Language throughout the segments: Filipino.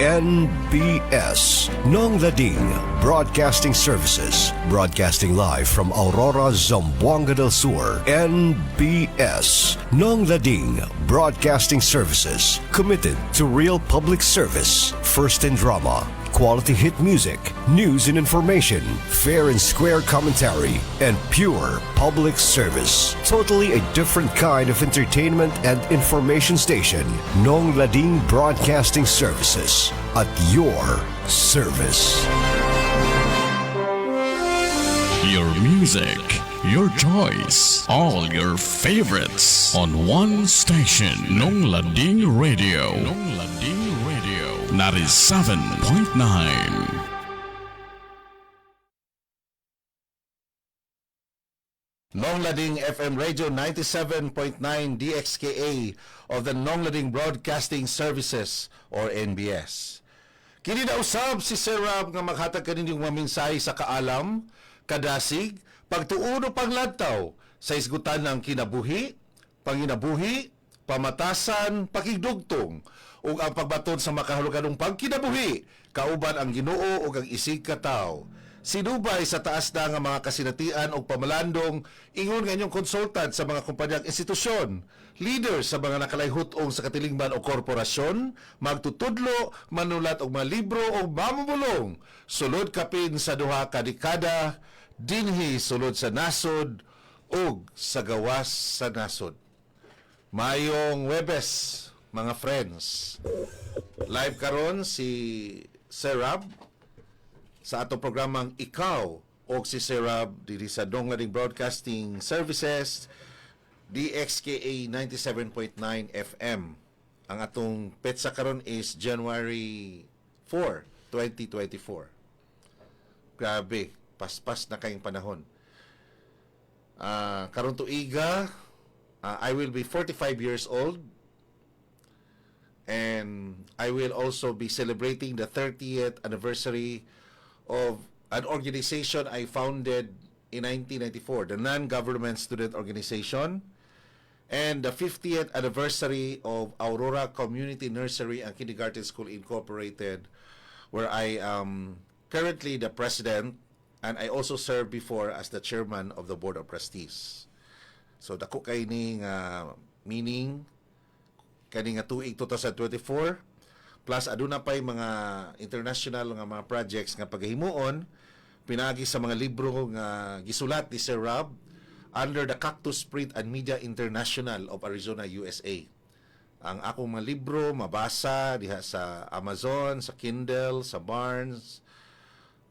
NBS, Nong Lading Broadcasting Services, broadcasting live from Aurora, Zamboanga del Sur. NBS, Nong Lading Broadcasting Services, committed to real public service, first in drama, quality hit music, news and information, fair and square commentary, and pure public service. Totally a different kind of entertainment and information station. Nong Lading Broadcasting Services, at your service. Your music, your choice, all your favorites on one station. Nong Lading Radio. Nong Lading Radio. 97.9. Nong Lading FM Radio 97.9 DXKA of the Nong Lading Broadcasting Services or NBS. Kini na usab si Sir Rob nga maghatag kaninyong mga mensahe sa kaalam, kadasig, pagtuon o pangladtaw sa isgutan ng kinabuhi, panginabuhi, pamatasan, pakigdugtong ug ang pagbaton sa makahuluganong pagkinabuhi, kauban ang Ginoo ug ang isig ka tawo. Sinubay sa taas na nga mga kasinatian o pamalandong, ingon nga inyong konsultant sa mga kumpanyang institusyon, leader sa mga nakalayhutong sa katilingban o korporasyon, magtutudlo, manulat og mga libro o mamumulong, sulod kapin sa duha ka dekada, dinhi sulod sa nasod ug sa gawas sa nasod. Mayong Webes, mga friends. Live karon si Sir Rob sa atong programang Ikaw o si Sir Rob diri sa Nong Lading Broadcasting Services DXKA 97.9 FM. Ang atong petsa karon is January 4, 2024. Grabe, paspas na kayong panahon. Karon tuiga, I will be 45 years old. And I will also be celebrating the 30th anniversary of an organization I founded in 1994, the Non-Government Student Organization, and the 50th anniversary of Aurora Community Nursery and Kindergarten School Incorporated, where I am currently the president, and I also served before as the chairman of the Board of Trustees. So, dako kay ning meaning kani nga tuig 2024 plus aduna pay mga international nga mga projects nga paghimuon pinagi sa mga libro nga gisulat ni Sir Rob under the Cactus Print and Media International of Arizona, USA. Ang akong mga libro mabasa diha sa Amazon, sa Kindle, sa Barnes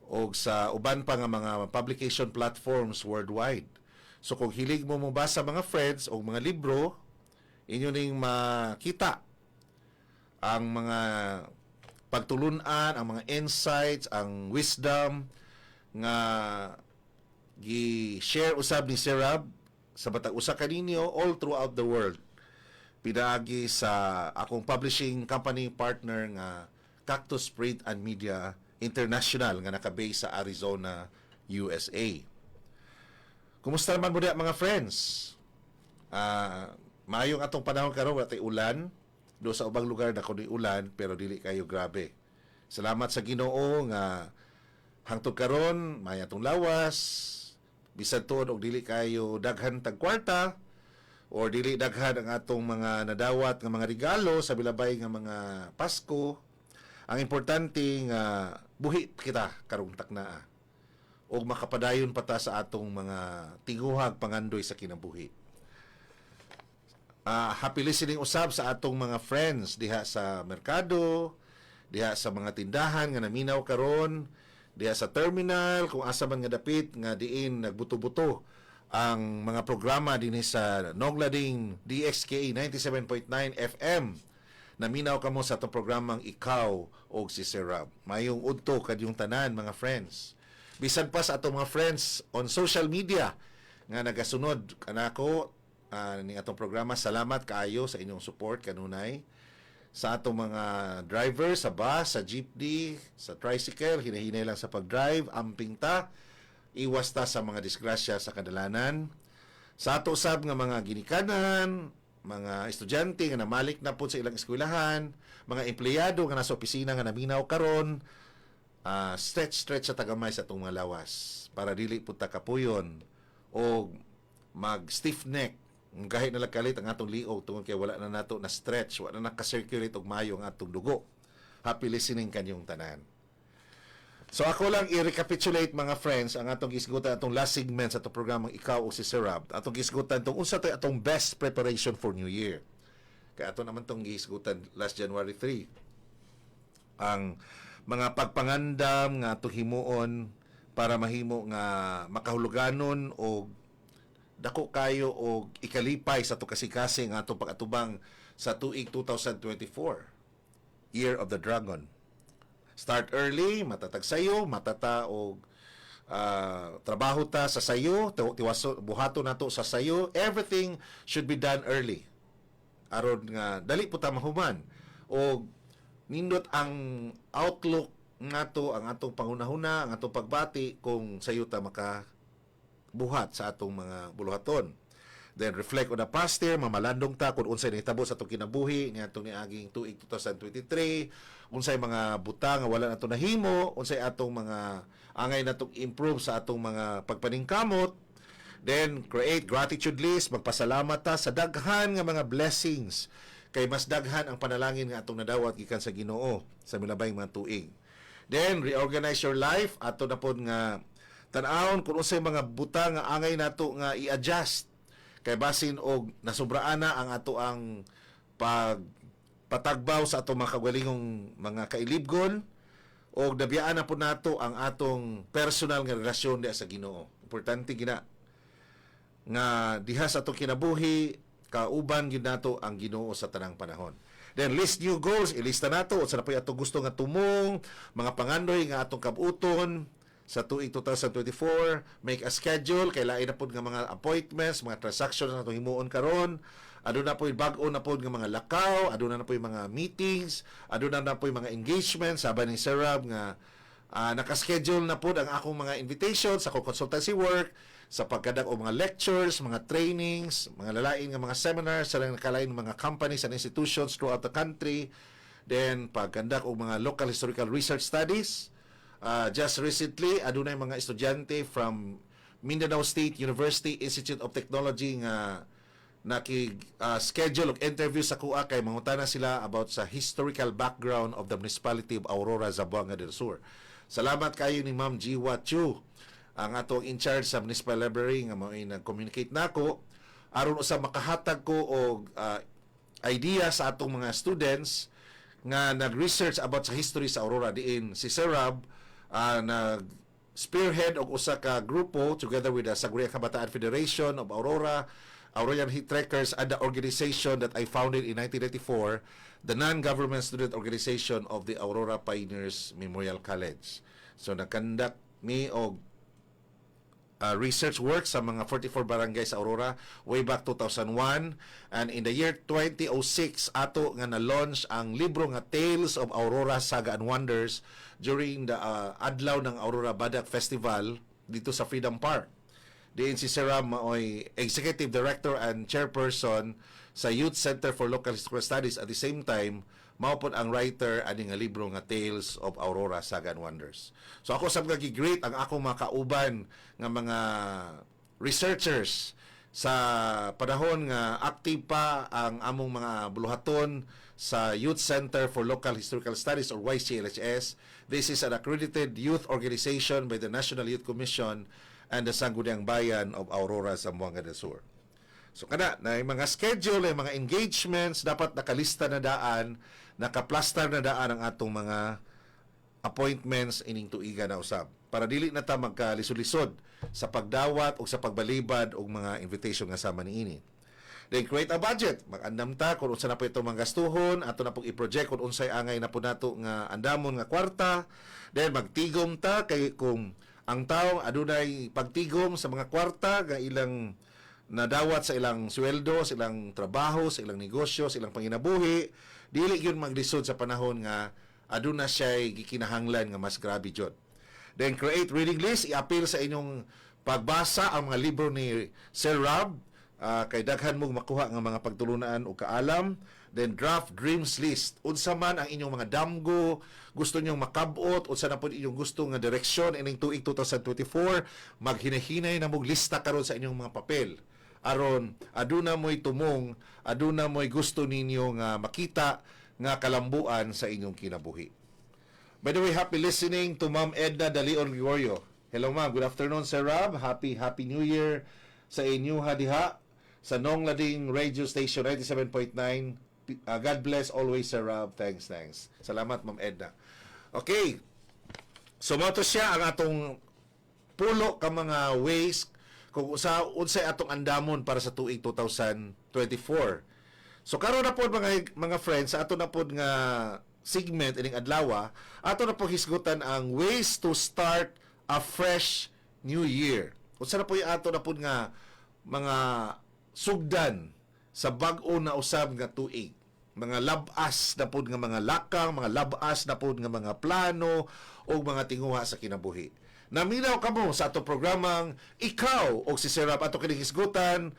o sa uban pa nga mga publication platforms worldwide. So kung hilig mo mabasa mga friends o mga libro, inyo ning makita ang mga pagtulunan, ang mga insights, ang wisdom nga gi-share usab ni Sir Rob sa batag usa kaninyo all throughout the world. Pinaagi sa akong publishing company partner nga Cactus Print and Media International nga naka-base sa Arizona, USA. Kumusta naman mo diha mga friends? Maayong atong panahon karon wala tay ulan. Do sa ubang lugar na kuno ulan pero dili kayo grabe. Salamat sa Ginoo nga hangtod karon may atong lawas. Bisan tuod og dili kayo daghan tag kwarta or dili daghan ang atong mga nadawat nga mga regalo sa bilabay nga mga Pasko. Ang importante nga buhi kita karong taknaa o makapadayon pa ta sa atong mga tiguhag pangandoy sa kinabuhi. Happy listening usab sa atong mga friends diha sa merkado, diha sa mga tindahan nga naminaw karon, diha sa terminal, kung asa man nga dapit nga diin nagbuto-buto ang mga programa dinhi sa Nong Lading DXKA 97.9 FM. Naminaw kamo sa atong programang Ikaw o si Sir Rob. Mayong udto kadyong tanan mga friends. Bisan pa sa atong mga friends on social media nga nagasunod kanako ning atong programa. Salamat kaayo sa inyong support kanunay. Sa atong mga driver sa bus, sa jeepney, sa tricycle, hinahinay lang sa pag-drive, amping ta, iwas ta sa mga disgrasya sa kadalanan. Sa ato usab nga mga ginikanan, mga estudyante nga namalik na po sa ilang eskwelahan, mga empleyado nga nasa opisina nga naminaw karon, stretch sa tagamay sa itong mga lawas para dili po ta kapuyon o mag stiff neck gahit na kalit ang atong liog tungod kay wala na nato na stretch, wala na ka-circulate og maayo ang atong dugo. Happy listening kanyong tanan. So ako lang i-recapitulate mga friends ang atong gisgutan atong last segment sa atong programang Ikaw o si Sir Rob. Atong gisgutan tong unsa tay atong best preparation for New Year. Kaya ato naman tong gisgutan last January 3. Ang mga pagpangandam nga atong himuon para mahimo nga makahuluganon o dako kayo o ikalipay sa atong kasing-kasing nga atong pag-atubang sa tuig 2024, Year of the Dragon. Start early, matatag sayo, matata og trabaho ta sa sayo, tiwaso buhato nato sa sayo. Everything should be done early. Aron nga dali po ta mahuman og nindot ang outlook nato, ang atong pangunahuna, ang atong pagbati kung sayo ta makabuhat sa atong mga buluhaton. Then reflect on the past year, mamalandong ta kung unsay nahitabo sa atong kinabuhi niadtong niaging tuig 2023, unsay mga butang nga wala nato nahimo, unsay atong mga angay natong improve sa atong mga pagpaningkamot. Then create gratitude list, magpasalamat ta sa daghan nga mga blessings kay mas daghan ang panalangin nga atong nadawat gikan sa Ginoo sa milabay mga tuig. Then reorganize your life, ato na pod nga tan-awon kung unsay mga butang nga angay nato nga i-adjust kay basin og nasubraan na ang ato ang patagbaw sa atong mga kagwalingong mga kailibgon o nabiyaan na po nato ang atong personal nga relasyon diha sa Ginoo. Importante gina nga diha sa atong kinabuhi kauban gyud nato ang Ginoo sa tanang panahon. Then list new goals, ilista nato unsa na po atong gusto nga tumong, mga pangandoy nga atong kabuton sa tuig 2024, make a schedule, kay lain na po nga mga appointments, mga transactions na itong himuon karon. Aduna po yung bag-o na po nga mga lakaw, aduna na po yung mga meetings, aduna na po yung mga engagements, sabi ni Sir Rob nga nakaschedule na po ang akong mga invitations sa consultancy work, sa pagkadag o mga lectures, mga trainings, mga lalain nga mga seminars sa nakalain mga companies and institutions throughout the country. Then pagkandak o mga local historical research studies. Just recently, adunay mga estudyante from Mindanao State University Institute of Technology nga schedule og interview sa kuha kay mangutana sila about sa historical background of the municipality of Aurora, Zamboanga del Sur. Salamat kayo ni Ma'am Jiwa Chu, ang atong in charge sa Municipal Library nga mao nag-communicate nako aron usa makahatag ko og idea sa atong mga students nga nag-research about sa history sa Aurora. Diin si Sir Rob nag-spearhead og usa ka grupo together with the Saguriang Kabataan Federation of Aurora, Auroran Hitrekkers, and the organization that I founded in 1994, the non-government student organization of the Aurora Pioneers Memorial College. So nagkandak mi og research work sa mga 44 barangay sa Aurora way back 2001, and in the year 2006 ato nga na-launch ang libro nga Tales of Aurora Saga and Wonders during the adlaw ng Aurora Badak Festival dito sa Freedom Park. Diin si Sarah maoy Executive Director and Chairperson sa Youth Center for Local Historical Studies. At the same time, mao pod ang writer ani nga libro nga Tales of Aurora Saga and Wonders. So ako sab gi-greet ang akong mga kauban nga mga researchers sa panahon nga active pa ang among mga buluhaton sa Youth Center for Local Historical Studies or YCLHS. This is an accredited youth organization by the National Youth Commission and the Sangguniang Bayan of Aurora, Zamboanga del Sur. So kada na yung mga schedule, yung mga engagements, dapat nakalista na daan, nakaplastar na daan ang atong mga appointments ining tuiga na usab. Para dili na ta magkalisod-lisod sa pagdawat o sa pagbalibad o mga invitation nga sama niini. Then create a budget. Mag-andam ta kung unsa na po itong mga gastuhon, ato na pong i-project kung unsay angay na po nato nga andamon nga kwarta. Then magtigom ta kay kung ang tawo adunay pagtigom sa mga kwarta nga ilang nadawat sa ilang sweldo, sa ilang trabaho, sa ilang negosyo, sa ilang panginabuhi, dili yun maglisod sa panahon nga aduna siya'y gikinahanglan nga mas grabe jud. Then create reading list, i-appeal sa inyong pagbasa ang mga libro ni Sir Rob. kay daghan mong makuha nga mga pagtulunan o kaalam. Then draft dreams list. Unsa man ang inyong mga damgo, gusto niyo makabot, unsa na pud inyong gusto nga direksyon ining tuig 2024, maghinahinay na mong lista karon sa inyong mga papel. Aron aduna mo'y tumong, aduna mo'y gusto ninyo nga makita nga kalambuan sa inyong kinabuhi. By the way, happy listening to Ma'am Edna De Leon Gregorio. Hello ma'am, good afternoon Sir Rob. Happy New Year sa inyo diha sa Nong Lading Radio Station 97.9. God bless always Sir Rob. Thanks. Salamat Ma'am Edna. Okay. So moto siya ang atong pulo ka mga ways kung unsay atong andamon para sa tuig 2024. So karon na pod mga friends, sa ato na pod nga segment ining adlaw, ato na po hisgutan ang ways to start a fresh new year. Unsa na po yung ato na pod nga mga sugdan sa bag-o na usab nga tuig. Mga labas na pod nga mga lakang, mga labas na pod nga mga plano o mga tinguha sa kinabuhi. Naminaw kamo sa ato programang ikaw o si Sir Rob ato kining hisgutan,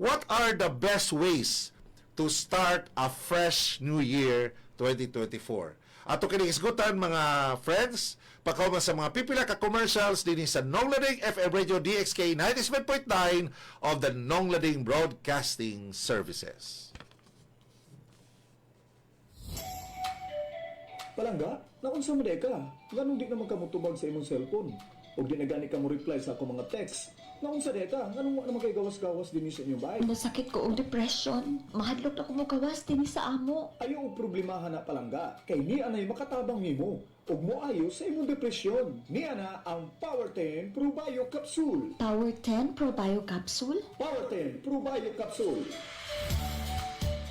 what are the best ways to start a fresh new year 2024? Ato kining hisgutan mga friends, pagkauman sa mga pipila ka commercials dinhi sa Nonglading FM Radio DXK 97.9 of the Nonglading Broadcasting Services. Palangga, naunsa mo ka? Nganong di naman ka motubag sa imong cellphone? O di na gani ka mo reply sa akong mga text? Naunsa ka? Nganong naman kay gawas-gawas din sa inyong bahay? Nasakit ko og depression. Mahadlok na ko mo kawas din sa amo. Ayaw og problemahan na palangga. Kay ni anay makatabang nimo. Ug moayo sa imong depresyon. Ni ana ang Power 10 Pro Bio Capsule. Power 10 Pro Bio Capsule? Power 10 Pro Bio Capsule.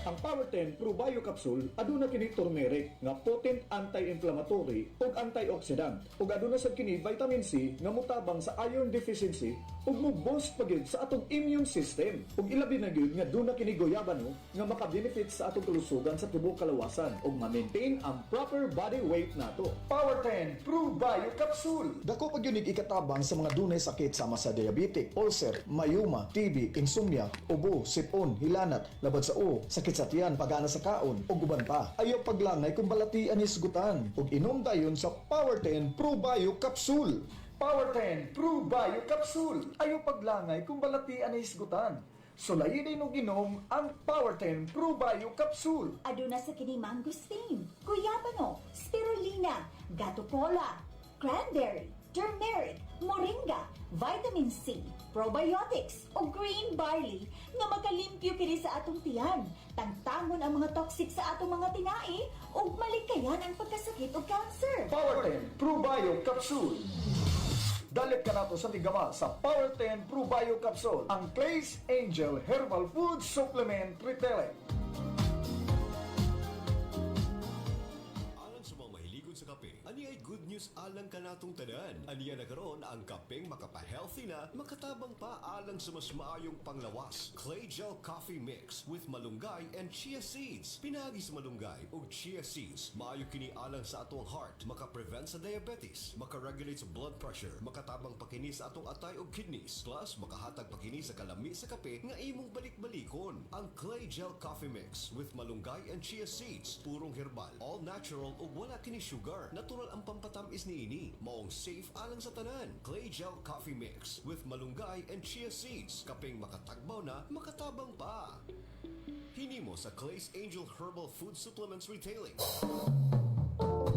Ang Power 10 Pro Bio Capsule aduna kini turmeric nga potent anti-inflammatory ug antioxidant ug aduna sad kini vitamin C nga mutabang sa iron deficiency ug mo-boost pagyud sa atong immune system ug ilabi na gyud nga aduna kini goyabano nga maka-benefit sa atong kalusugan sa tibuok kalawasan ug ma-maintain ang proper body weight nato. Power 10 Pro Bio Capsule. Dako pa gyud ikatabang sa mga dunay sakit sama sa diabetic, ulcer, mayuma, TB, insomnia, ubo, sipon, hilanat, labad sa uo, sakit sa tiyan, pagana sa kaon, o guban pa. Ayaw paglangay kung balatian isgutan. Ug inom dayon sa Power 10 Pro Bio Capsule. Power 10 Pro Bio Capsule. Ayaw paglangay kung balatian isgutan. Sulayin og inom ang Power 10 Pro Bio Capsule. Aduna sa kini mangosteen, guyabano, spirulina, gato cola, cranberry, turmeric, moringa, vitamin C, probiotics o green barley nga makalimpyo kini sa atong tiyan, tangtangon ang mga toxic sa atong mga tinai ug malikayan ang pagkasakit o cancer. Power 10 Pro Bio Capsule. Dalit ka nato sa tigama sa Power 10 Pro Bio Capsule, ang Clay's Angel Herbal Food Supplement Retailer. Alang sa mga mahiligon sa kape, ani ay good news alang ka natong tanan. Aniya na karon ang kapeng makapa-healthy na, makatabang pa alang sa mas maayong panglawas. Clay Gel Coffee Mix with malunggay and chia seeds. Pinagi sa malunggay ug chia seeds, maayo kini alang sa atong heart, maka-prevent sa diabetes, maka-regulate sa blood pressure, makatabang pa kini sa atong atay ug kidneys, plus makahatag pa kini sa kalami sa kape nga imong balik-balikon. Ang Clay Gel Coffee Mix with malunggay and chia seeds, purong herbal, all natural ug wala kini sugar. Natural ang pampatamis niini, maong safe alang sa tanan. Clay Gel Coffee Mix with malunggay and chia seeds, kaping makatagbaw na, makatabang pa. Hinimo sa Clay's Angel Herbal Food Supplements Retailing.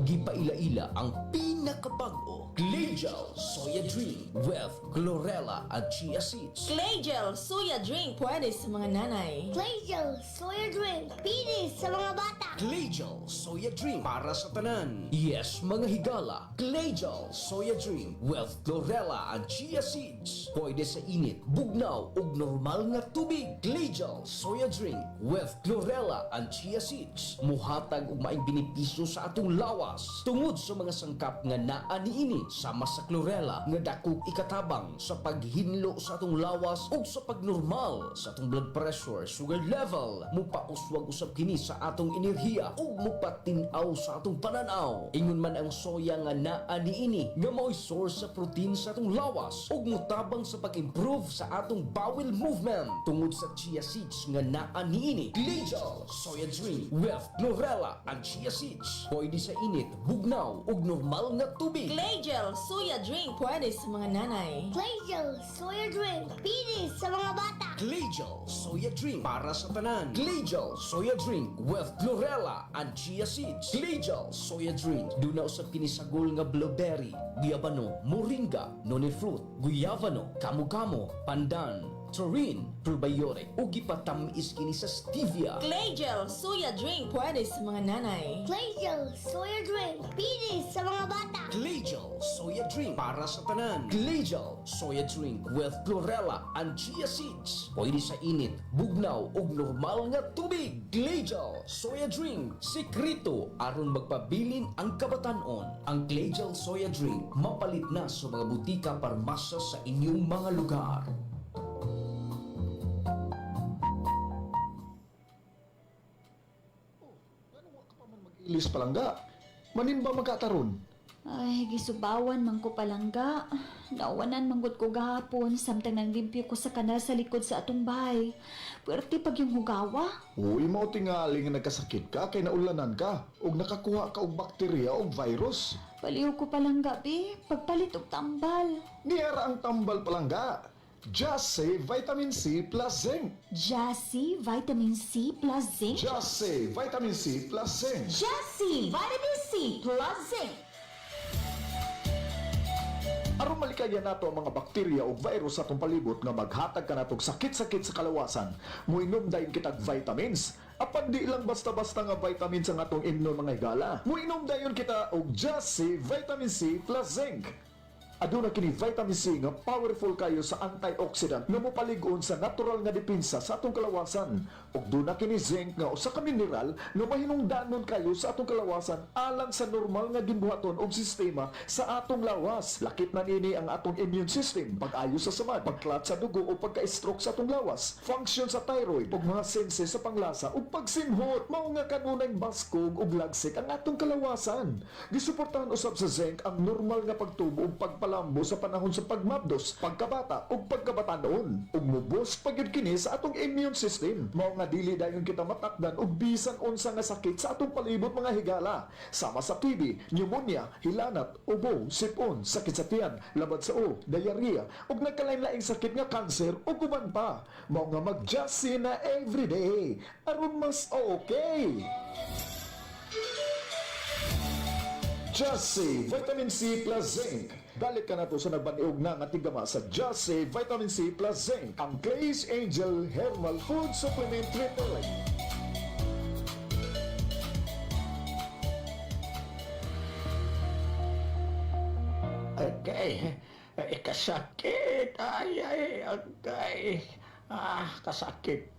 Gipaila-ila ang pinakabag-o Claygel Soya Drink with chlorella at chia seeds. Claygel Soya Drink, pwede sa mga nanay. Claygel Soya Drink, pinis sa mga bata. Claygel Soya Drink para sa tanan. Yes, mga higala. Claygel Soya Drink with chlorella at chia seeds. Pwede sa init, bugnaw ug normal nga tubig. Claygel Soya Drink with chlorella and chia seeds. Muhatag og maayong benepisyo sa atong lawas. lawas tungod sa mga sangkap nga naa niini sama sa chlorella nga dakog ikatabang sa paghinlo sa atong lawas ug sa pagnormal sa atong blood pressure, sugar level, mupauswag usab kini sa atong enerhiya ug mupatin-aw sa atong pananaw. Ingon man ang soya nga naa niini nga mao'y source sa protein sa atong lawas ug mutabang sa pag-improve sa atong bowel movement tungod sa chia seeds nga naa niini. Glacial soya drink with chlorella and chia seeds. Pwede sa init, bugnaw ug normal nga tubig. Glacial soya drink pwede sa mga nanay. Glacial soya drink. Pinis sa mga bata. Glacial soya drink para sa tanan. Glacial soya drink with chlorella and chia seeds. Glacial soya drink duna usab kini sagol nga blueberry, guayabano, moringa, noni fruit, guyavano, kamu-kamu, pandan, taurine, probiotic ug gipatamis kini sa stevia. Glacial soya drink pwede sa mga nanay. Glacial soya drink. Pinis sa mga bata. Glacial soya drink para sa tanan. Glacial soya drink with chlorella and chia seeds. Pwede sa init, bugnaw ug normal nga tubig. Glacial soya drink. Sekreto aron magpabilin ang kabatanon. Ang Glacial soya drink mapalit na sa mga butika parmasya sa inyong mga lugar. Ilis palangga. Manin ba magkataron? Ay, gisubawan man ko palangga. Nawanan manggod ko gahapon samtang nanglimpyo ko sa kanal sa likod sa atong bahay. Puwerte pag yung hugawa. Uy, mao tingali nga nagkasakit ka kay naulanan ka ug nakakuha ka og bakterya o virus. Baliw ko palangga, be. Pagpalit og tambal. Niyara ang tambal palangga. Just say vitamin C plus zinc. Jassy, vitamin C plus zinc. Just say vitamin C plus zinc. Jassy Vitamin C plus Zinc. Aron malikayan nato ang mga bakterya o virus sa atong palibot nga maghatag ka natong sakit-sakit sa kalawasan, muinom dayon kitag vitamins. Apan di lang basta-basta nga vitamins ang atong imnon mga higala. Muinom dayon kita og Just Say Vitamin C plus Zinc. Aduna kini vitamin C nga powerful kayo sa antioxidant nga mopalig-on sa natural nga depensa sa atong kalawasan. Ug duna kini zinc nga usa ka mineral nga mahinungdanon kayo sa atong kalawasan alang sa normal nga ginbuhaton og sistema sa atong lawas. Lakip na nini ang atong immune system, pag-ayo sa samad, pagklat sa dugo o pagka-stroke sa atong lawas, function sa thyroid ug mga senses sa panglasa ug pagsinhot. Mao nga kanunay baskog ug lagsik ang atong kalawasan. Gisuportahan usab sa zinc ang normal nga pagtubo ug pagpalambo sa panahon sa pagmabdos, pagkabata ug pagkabatanon ug mubos pagyud kini sa atong immune system. Mao nga dili dayon kita matakdan og bisan unsa nga sakit sa atong palibot mga higala, sama sa TB, pneumonia, hilanat, ubo, sipon, sakit sa tiyan, labad sa o, diarrhea ug nagkalain-laing sakit nga kanser ug uban pa. Mao nga mag-Just na everyday aron mas okay. Just Say Vitamin C plus Zinc. Dalit ka na to sa nagbaniog na nga tigama sa Just Say Vitamin C plus Zinc, ang Glaze Angel Herbal Food Supplement Triple. Okay, kasakit. Ay, kasakit.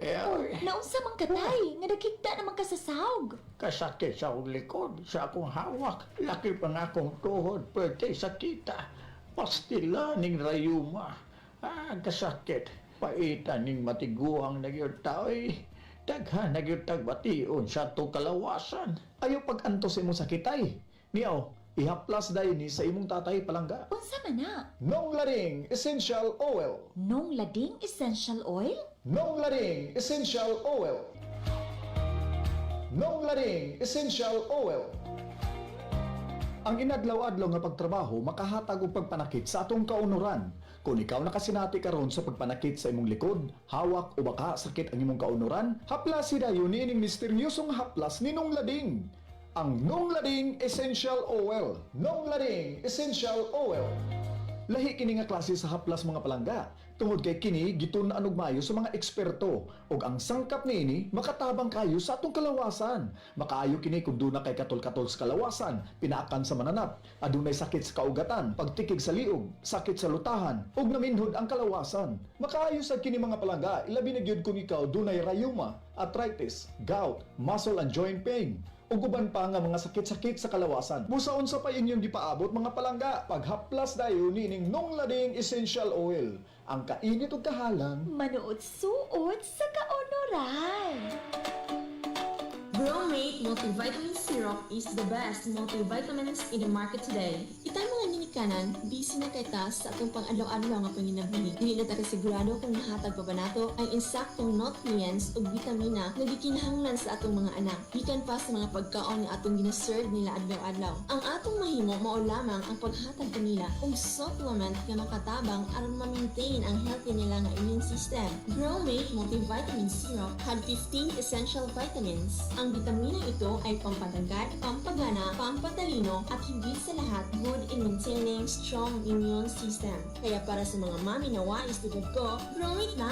Naunsa man katay, nga nakikita naman ka sa sahog. Kasakit sa akong likod, sa akong hawak. Laki pa nga akong tuhod, pwede sakita. Pastila ning rayuma. Kasakit. Paitan ning matiguang nagyod tao'y. Daghan nagyod tagbation sa itong kalawasan. Ayaw pag-antos imong sakitay. Niyaw, ihaplas dayon ni sa imong tatay palangga. Unsa man na? Nong Laring Essential Oil. Nong lading essential oil? Nong Laring Essential Oil. Nong Laring Essential Oil. Ang inadlaw-adlaw nga pagtrabaho makahatag og pagpanakit sa atong kaunuran. Kung ikaw nakasinati karon sa pagpanakit sa imong likod, hawak o baka sakit ang imong kaunuran, haplasi dayon ni ining misteryosong haplas ni Nong Lading. Ang Nong Lading Essential Oil. Nong Lading Essential Oil. Lahi kini nga klase sa haplas mga palangga. Tungod kay kini gitun-an og maayo sa mga eksperto ug ang sangkap niini makatabang kayo sa atong kalawasan. Makaayo kini kung duna kay katol-katol sa kalawasan, pinaakan sa mananap, adunay sakit sa kaugatan, pagtikig sa liog, sakit sa lutahan ug naminhod ang kalawasan. Makaayo sa kini mga palangga, ilabi na gyud kung ikaw dunay rayuma, arthritis, gout, muscle and joint pain, ug uban pa nga mga sakit-sakit sa kalawasan. Busaon sa pa inyong gipaabot mga palangga, paghaplas dayon ning Nonglading Essential Oil. Ang kainit ug kahalang Manuot suot sa kaunoran. Bromate Multivitamin Syrup is the best multivitamins in the market today. Itay mga ninikanan, busy na kay tas sa atong pang-adlaw-adlaw nga panginabili. Dili na tayo sigurado kung nahatag pa ba nato ang insaktong nutrients o vitamina na gikinahanglan sa atong mga anak. Gikan pa sa mga pagkaon nga atong ginaserve nila adlaw-adlaw. Ang atong mahimo mao lamang ang paghatag kanila og supplement nga makatabang aron ma-maintain ang healthy nila nga immune system. Bromate Multivitamin Syrup had 15 essential vitamins. Ang vitamina ito ay pampatagad, pampagana, pampatalino at higit sa lahat good in maintaining strong immune system. Kaya para sa mga mami na wais tugod ko, Bromate na!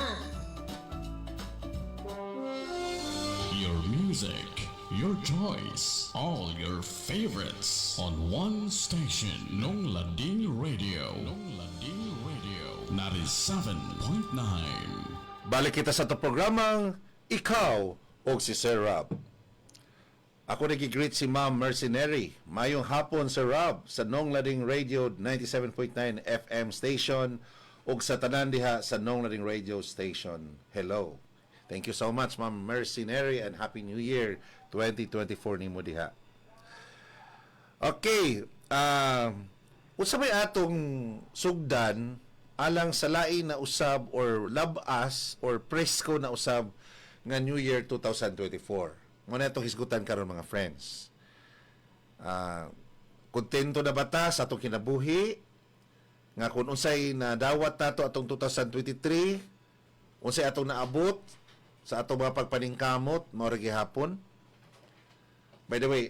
Your music, your choice, all your favorites on one station. Nonglading Radio. Nonglading Radio. 97.9. Balik kita sa itong programang Ikaw o si Sir Rob. Ako nag-greet si Ma'am Mercenary. Mayong hapon, Sir Rob, sa Nonglading Radio 97.9 FM station ug sa tanan diha sa Nonglading Radio station. Hello. Thank you so much, Ma'am Mercenary, and Happy New Year 2024 nimo diha. Okay, unsa may atong sugdan alang sa lain na usab or labas or presko na usab nga New Year 2024. Muna itong hisgutan karon mga friends. Kontento na ba ta sa atong kinabuhi? Nga kung unsay na dawat nato atong 2023, unsay atong naabot sa atong mga pagpaningkamot, mao ra gihapon. By the way,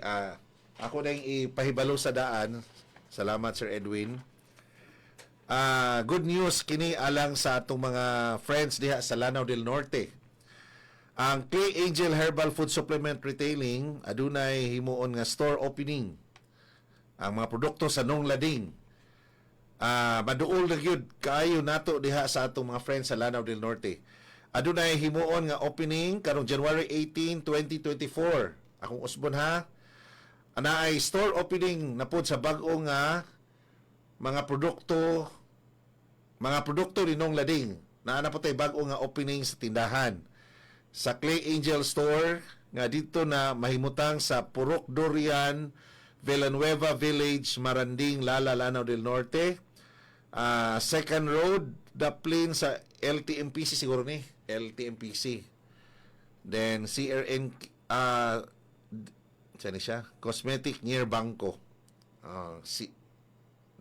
ako na yung ipahibalo sa daan. Salamat, Sir Edwin. Good news kini alang sa atong mga friends diha sa Lanao del Norte. Ang Clay Angel Herbal Food Supplement Retailing adunay himuon nga store opening. Ang mga produkto sa Nonglading. Maduol na gyud kaayo nato diha sa atong mga friends sa Lanao del Norte. Adunay himuon nga opening karong January 18, 2024. Akong usbon ha. Anaay store opening na pod sa bag-o nga mga produkto ni Nonglading. Naana po tay bag-o nga opening sa tindahan. Sa Clay Angel Store nga dito na mahimutang sa Purok Durian, Villanueva Village, Maranding, Lala, Lanao del Norte. Second Road, Daplin sa LTMPC siguro ni, LTMPC. Then CRN saan siya? Cosmetic near Bangko.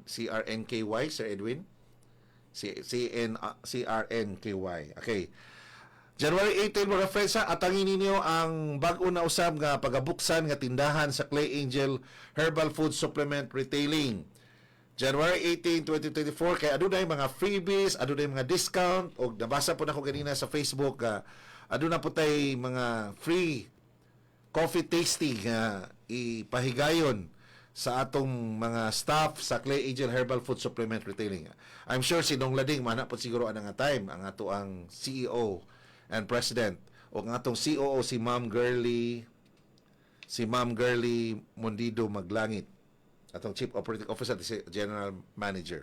CRNKY, Sir Edwin? CRNKY. Okay. January 18, mga friends, atangin ninyo ang bag-o na usab nga pagabuksan nga tindahan sa Clay Angel Herbal Food Supplement Retailing. January 18, 2024, kay adunay mga freebies, adunay mga discount, o nabasa po na ko ganina sa Facebook, aduna po tay mga free coffee tasting nga ipahigayon sa atong mga staff sa Clay Angel Herbal Food Supplement Retailing. I'm sure si Nonglading mana po siguro ang time ang ato ang CEO and President o ang atong COO si Ma'am Girly Mundido Maglangit, atong Chief Operating Officer, si General Manager.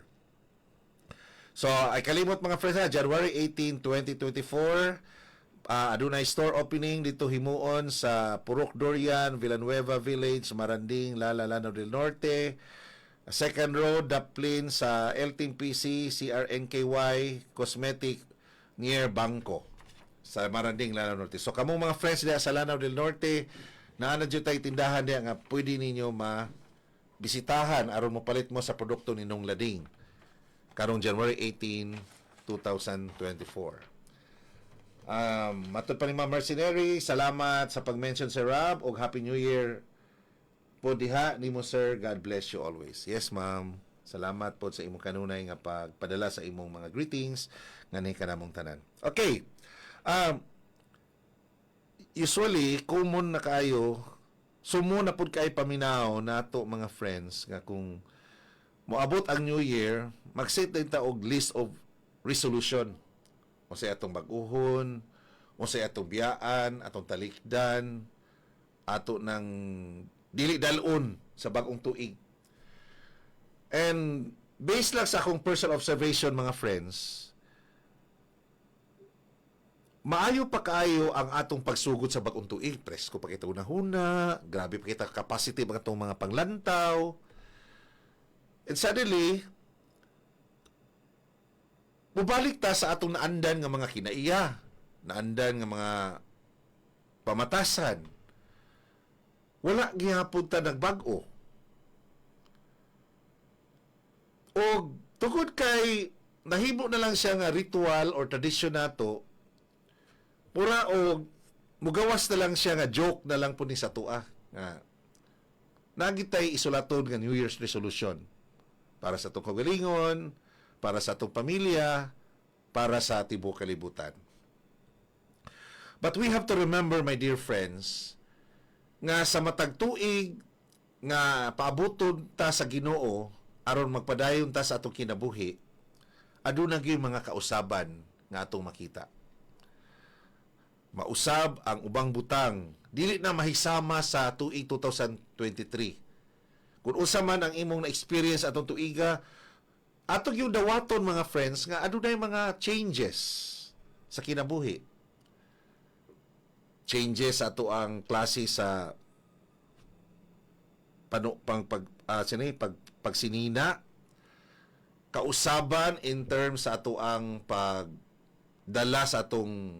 So ay kalimot mga friends, January 18, 2024, adunay store opening dito himuon sa Purok Durian, Villanueva Village, Maranding, Lala, Lanao del Norte. Second Road, Daplin sa LTMPC, CRNKY Cosmetic near Bangko sa Maranding, Lanao del Norte. So kamong mga friends diya sa Lanao del Norte, naana dyan tayo tindahan diya nga pwede ninyo bisitahan aron mo palit mo sa produkto ni Nonglading karong January 18, 2024. Matod pa ni Ma'am Mercenary, salamat sa pag-mention Sir Rob og Happy New Year po diha nimo Sir. God bless you always. Yes ma'am, salamat po sa imong kanunay nga pagpadala sa imong mga greetings nga ni kanamong tanan. Okay, usually common na kayo sumo na pud kay paminaw nato mga friends nga kung moabot ang New Year, mag-set din ta og list of resolution. O sa atong bag-uhon, o sa atong biyaan, atong talikdan, ato ng dili dalon sa bagong tuig. And based lang sa akong personal observation, mga friends, maayo pa kaayo ang atong pagsugod sa bagong tuig. Presko pa kita unahuna, grabe pa kita capacity mga itong mga panglantaw. And suddenly, mubalik ta sa atong naandan nga mga kinaiya, naandan nga mga pamatasan. Wala gihapon ta nagbag-o. O tungod kay nahimo na lang siya nga ritual or tradisyon nato, pura o mugawas na lang siya nga joke na lang po ni sa tua. Nga, nagitay isolaton nga New Year's resolution para sa itong kagalingon, para sa itong pamilya, para sa tibuok kalibutan. But we have to remember, my dear friends, nga sa matag tuig nga paabuton ta sa Ginoo aron magpadayon ta sa atong kinabuhi, aduna gyud mga kausaban nga atong makita. Mausab ang ubang butang dili na mahisama sa tuig 2023. Kung usa man ang imong na-experience atong tuiga, atong yung dawaton, mga friends, nga adunay mga changes sa kinabuhi. Changes ato ang klase sa pagsinina, kausaban in terms sa ato ang pagdala sa atong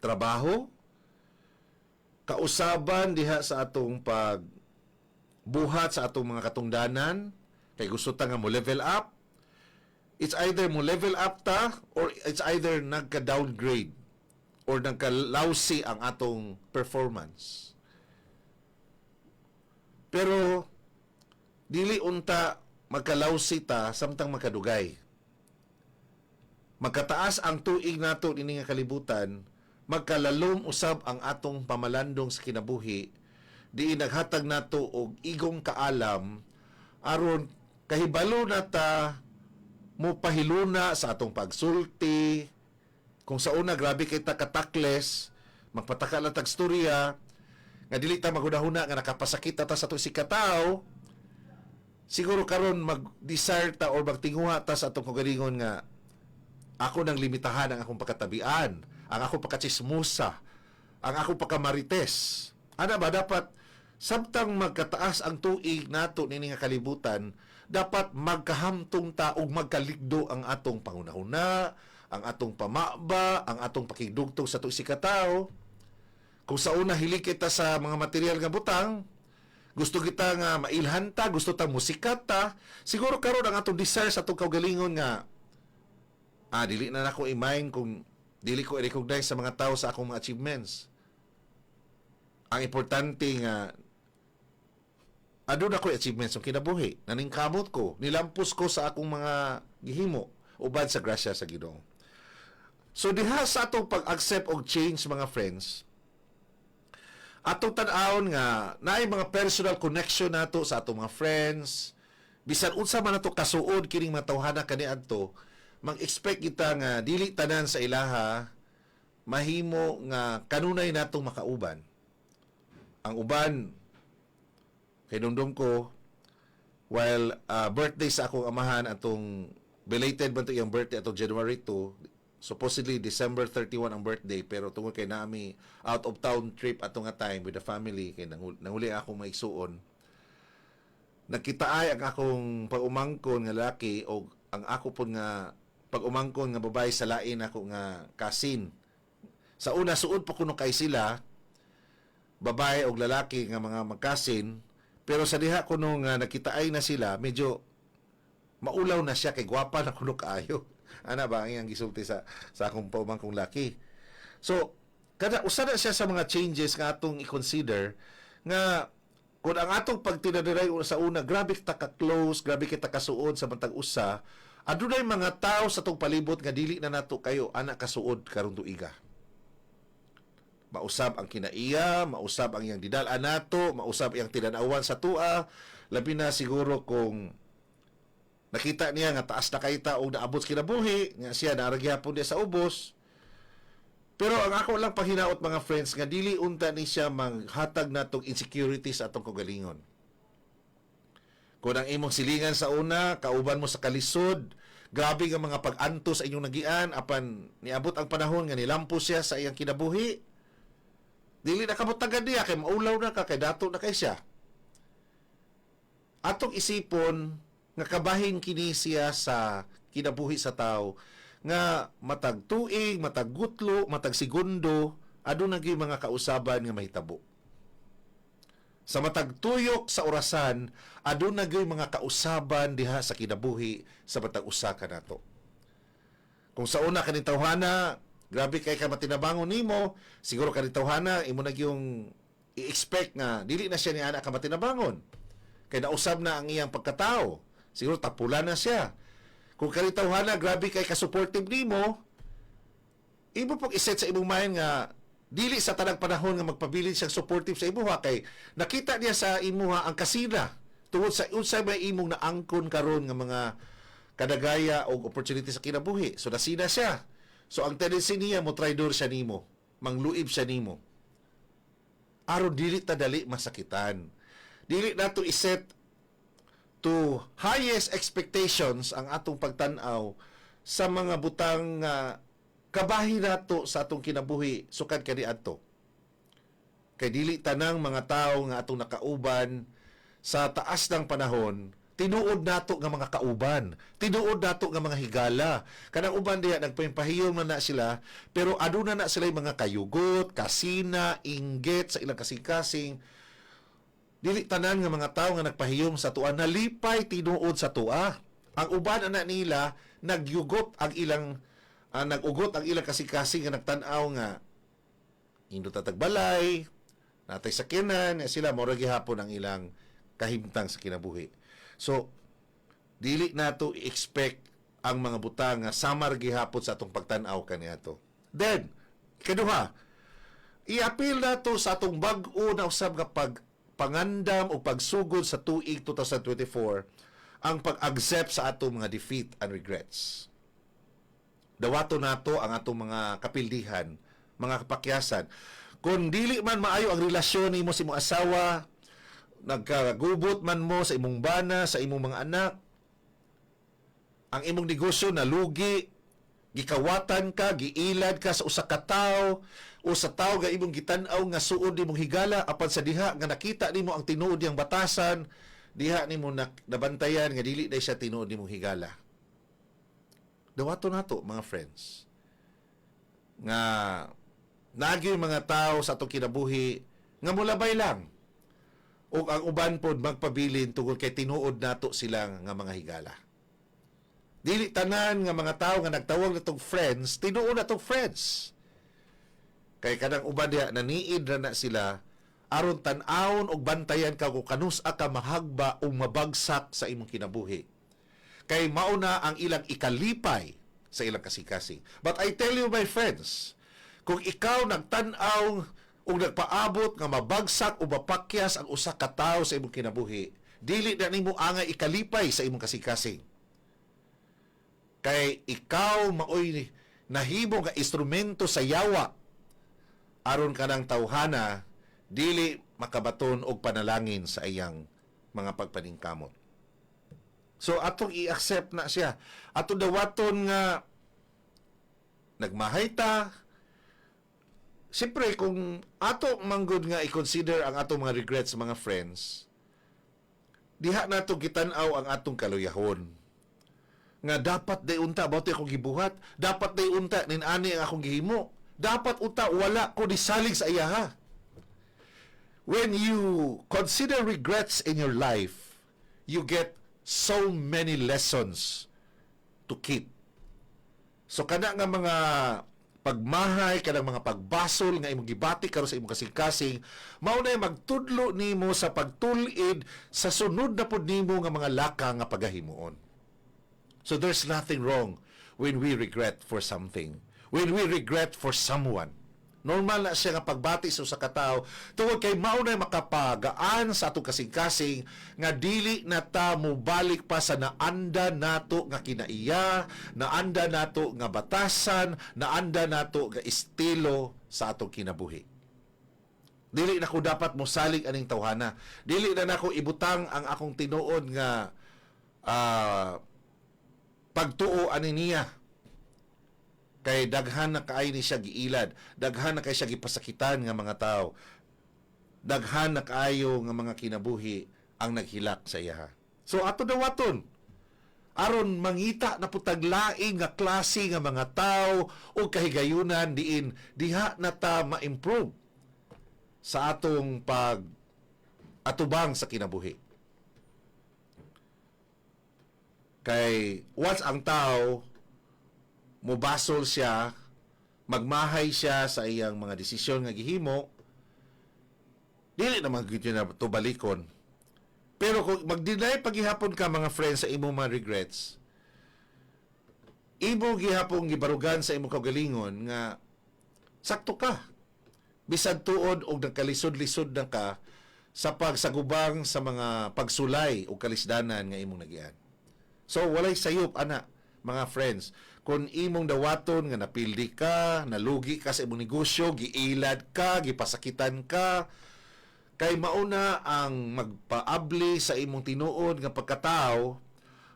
trabaho, kausaban diha sa atong pagbuhat sa atong mga katungdanan, kay gusto ta nga mo level up. It's either mo level up ta or it's either nagka-downgrade or nagka-lousy ang atong performance. Pero dili unta magka-lousy ta samtang magkadugay. Magkataas ang tuig nato ini nga kalibutan, magkalalom usab ang atong pamalandong sa kinabuhi, di naghatag nato og igong kaalam aron kahibalo na ta mo pahiluna sa atong pagsulti. Kung sa una grabe kita katakles, magpataka lang tag storya nga dili ta maghunahuna nga nakapasakit ta sa atong sikataw, siguro karon mag-desire ta or magtinguha ta sa atong kagalingon nga ako nang limitahan ang akong pagkatabian, ang akong pagkatsismusa, ang akong pagkamarites. Ana ba dapat samtang magkataas ang tuig nato nini nga kalibutan, dapat magkahamtong ta og magkaligdo ang atong pangunahuna, ang atong pamaba, ang atong pakigdugtong sa atong sikataw. Kung sa una hilig kita sa mga material nga butang, gusto kita nga mailhan ta, gusto ta musikat ta, siguro karon ang atong desire sa atong kaugalingon nga dili na nako i-mind kung dili ko i-recognize sa mga tao sa akong mga achievements. Ang importante nga aduna ko achievements ng kinabuhi, naningkamot ko, nilampos ko sa akong mga gihimo ubad sa grasya sa Ginoo. So diha sa atong pag-accept og change, mga friends, atong tan-awon nga naay mga personal connection nato sa atong mga friends, bisan unsa man nato kasuod kining matawhana kaniadto, mag-expect kita nga dili tanan sa ilaha mahimo nga kanunay natong makauban. Ang uban kinumdum ko while birthday sa akong amahan atong belated man to yung birthday atong January 2, supposedly December 31 ang birthday, pero tungod kay nami out of town trip atong nga time with the family, kay nanguli akong maigsuon, nakitaay ang akong pag-umangkon nga laki o ang ako pun nga pag-umangkon nga babae sa lain ako nga kasin. Sa una suod pa kuno kay sila babae o lalaki nga mga magkasin, pero sa diha kuno nga nakitaay na sila, medyo maulaw na siya kay gwapa na kuno kaayo. Ana ba ang iyang gisulti sa akong paumangkong laki. So kada usa na siya sa mga changes nga atong i-consider nga kung ang atong pagtinadiray sa una, grabe kita ka-close, grabe kita kasuod sa bantag usa, adunay mga tao sa tong palibot nga dili na nato kayo anak kasuod karong tuiga. Mausab ang kinaiya, mausab ang iyang didal nato, mausab iyang tinanawan sa tua, labi na siguro kung nakita niya nga taas na kaita o naabot sa kinabuhi, nga siya naragyapon niya sa ubos. Pero ang ako lang pahinaot mga friends nga dili unta ni siya manghatag natong insecurities atong kagalingon. Kung ang imong silingan sa una, kauban mo sa kalisod, grabe nga mga pag-anto sa inyong nagian, apan niabot ang panahon nga nilampo siya sa iyang kinabuhi, dili na kabutagan niya, kay maulaw na ka, kay dato na kay siya. Atong isipon, nga kabahin kini siya sa kinabuhi sa tao, nga matag tuig, matag gutlo, matag segundo, aduna gyud mga kausaban nga mahitabo. Sa matag tuyok sa orasan, aduna gyud mga kausaban diha sa kinabuhi sa matag usa ka nato. Kung sa una kaning tawhana, grabe kay ka matinabangon nimo, siguro kaning tawhana imo na yung i-expect nga dili na siya ni ana ka matinabangon. Kay nausab na ang iyang pagkatao. Siguro tapulan na siya. Kung karitawhana, grabe kay ka-supportive nimo, imo pong iset sa imong mind nga dili sa tanang panahon nga magpabilin siyang supportive sa imuha kay nakita niya sa imuha ang kasina tungod sa unsay may imong naangkon karon nga mga kadagaya o opportunity sa kinabuhi. So nasina siya. So ang tendency niya mo traidor siya nimo, mangluib siya nimo. Aron dili ta dali masakitan. Dili nato iset to highest expectations ang atong pagtan-aw sa mga butang kabahi nato sa atong kinabuhi sukad kaniadto. Kay dili tanang mga tawo nga atong nakauban sa taas ng panahon, tinuod nato nga mga kauban, tinuod nato nga mga higala. Kanang uban diha nagpahimpahiyom na sila, pero aduna na sila mga kayugot, kasina, inggit sa ilang kasing-kasing. Dili tanan nga mga tawo nga nagpahiyom sa tuwa nalipay tinuod sa tuwa. Ang uban ana nila nagyugot ang ilang nagugot ang ilang kasing-kasing nga nagtan-aw nga indot tatagbalay, natay sakyanan, sila mora gihapon ang ilang kahimtang sa kinabuhi. So dili nato i-expect ang mga butang nga samar gihapon sa atong pagtan-aw kaniadto. Then kaduha, i-appeal nato sa atong bag-o na usab nga pangandam o pagsugod sa tuig 2024 ang pag-accept sa atong mga defeat and regrets. Dawato nato ang atong mga kapildihan, mga kapakyasan. Kung dili man maayo ang relasyon nimo sa imong asawa, nagkagubot man mo sa imong bana, sa imong mga anak, ang imong negosyo nalugi, gikawatan ka, giilad ka sa usa ka tawo, o sa tao nga imong gitan-aw nga suod nimong higala apan sa diha nga nakita nimo ang tinuod niyang batasan, diha nimo nabantayan nga dili na siya tinuod nimong higala. Dawato nato mga friends nga nagyoy mga tao sa atong kinabuhi nga mulabay lang ug ang uban pod magpabilin tungod kay tinuod nato sila nga mga higala. Dili tanan nga mga tao nga nagtawag natong friends tinuod natong friends. Kay kadang uban diha naniid na sila aron tan-awon og bantayan ka kung kanus-a ka mahagba o mabagsak sa imong kinabuhi. Kay mauna ang ilang ikalipay sa ilang kasing-kasing. But I tell you my friends, kung ikaw nagtan-aw o nagpaabot nga mabagsak o mapakyas ang usa ka tawo sa imong kinabuhi, dili na nimo angay ikalipay sa imong kasing-kasing. Kay ikaw maoy nahimo nga instrumento sa yawa aron kanang tawhana dili makabaton og panalangin sa iyang mga pagpaningkamot. So atong i-accept na siya. Atong dawaton nga nagmahay ta. Siyempre kung ato manggod nga i-consider ang atong mga regrets mga friends, diha nato gitan-aw ang atong kaluyahon. Nga dapat day unta bawti akong gibuhat, dapat day unta nin-ani ang akong gihimo. Dapat uta wala ko disalig sa iyaha. When you consider regrets in your life, you get so many lessons to keep. So kada nga mga pagmahay, kada mga pagbasol nga imong gibati karon sa imong kasing-kasing, mao na magtudlo nimo sa pagtul-id sa sunod na pud nimo nga mga laka nga pagahimuon. So there's nothing wrong when we regret for something. When we regret for someone. Normal na siya nga pagbati sa usa ka tawo tungod kay mao na makapagaan sa atong kasing-kasing nga dili na ta mobalik pa sa naanda nato nga kinaiya, naanda nato nga batasan, naanda nato nga estilo sa atong kinabuhi. Dili na ko dapat mosalig aning tawhana. Dili na nako ibutang ang akong tinuod nga pagtuo ani niya. Kay daghan na kaay ni siya giilad, daghan na kay siya gipasakitan nga mga tao, daghan na kaayo nga mga kinabuhi ang naghilak sa iya. So ato dawaton aron mangita na putaglaing nga klase nga mga tao o kahigayunan diin diha na ta ma-improve sa atong pag atubang sa kinabuhi. Kay once ang tao mubasol siya, magmahay siya sa iyang mga desisyon nga gihimo, dili naman gyud na tubalikon. Pero kung mag-deny paghihapon ka mga friends sa imong mga regrets, imo gihapon gibarugan sa imong kaugalingon nga sakto ka. Bisan tuod og nagkalisod-lisod na ka sa pagsagubang sa mga pagsulay o kalisdanan nga imong nagian. So walay sayop ana mga friends, kung imong dawaton nga napildi ka, nalugi ka sa imong negosyo, giilad ka, gipasakitan ka, kay mauna ang magpaabli sa imong tinuod nga pagkatao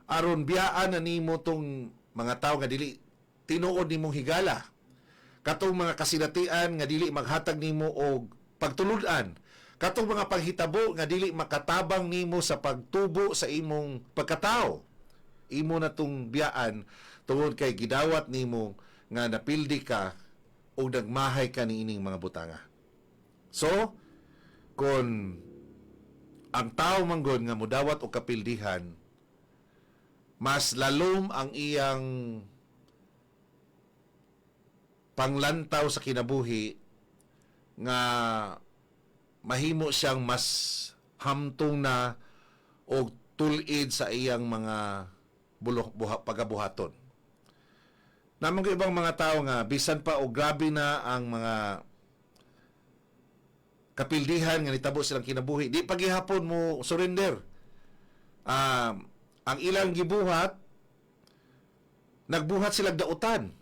aron biyaan na nimo tong mga tao nga dili tinuod nimong higala. Katong mga kasinatian nga dili maghatag nimo og pagtulud-an. Katong mga paghitabo nga dili makatabang nimo sa pagtubo sa imong pagkatao. Imo na tong biyaan tungod kay gidawat nimo nga napildi ka o nagmahay ka niining mga butanga. So, kung ang tao manggod nga mudawat o kapildihan, mas lalom ang iyang panglantaw sa kinabuhi nga mahimo siyang mas hamtong na o tulid sa iyang mga pagabuhaton. Namang ibang mga tao nga bisan pa o grabe na ang mga kapildihan nga nitabo silang kinabuhi, di pagihapon mo surrender. Ang ilang gibuhat, nagbuhat silang dautan.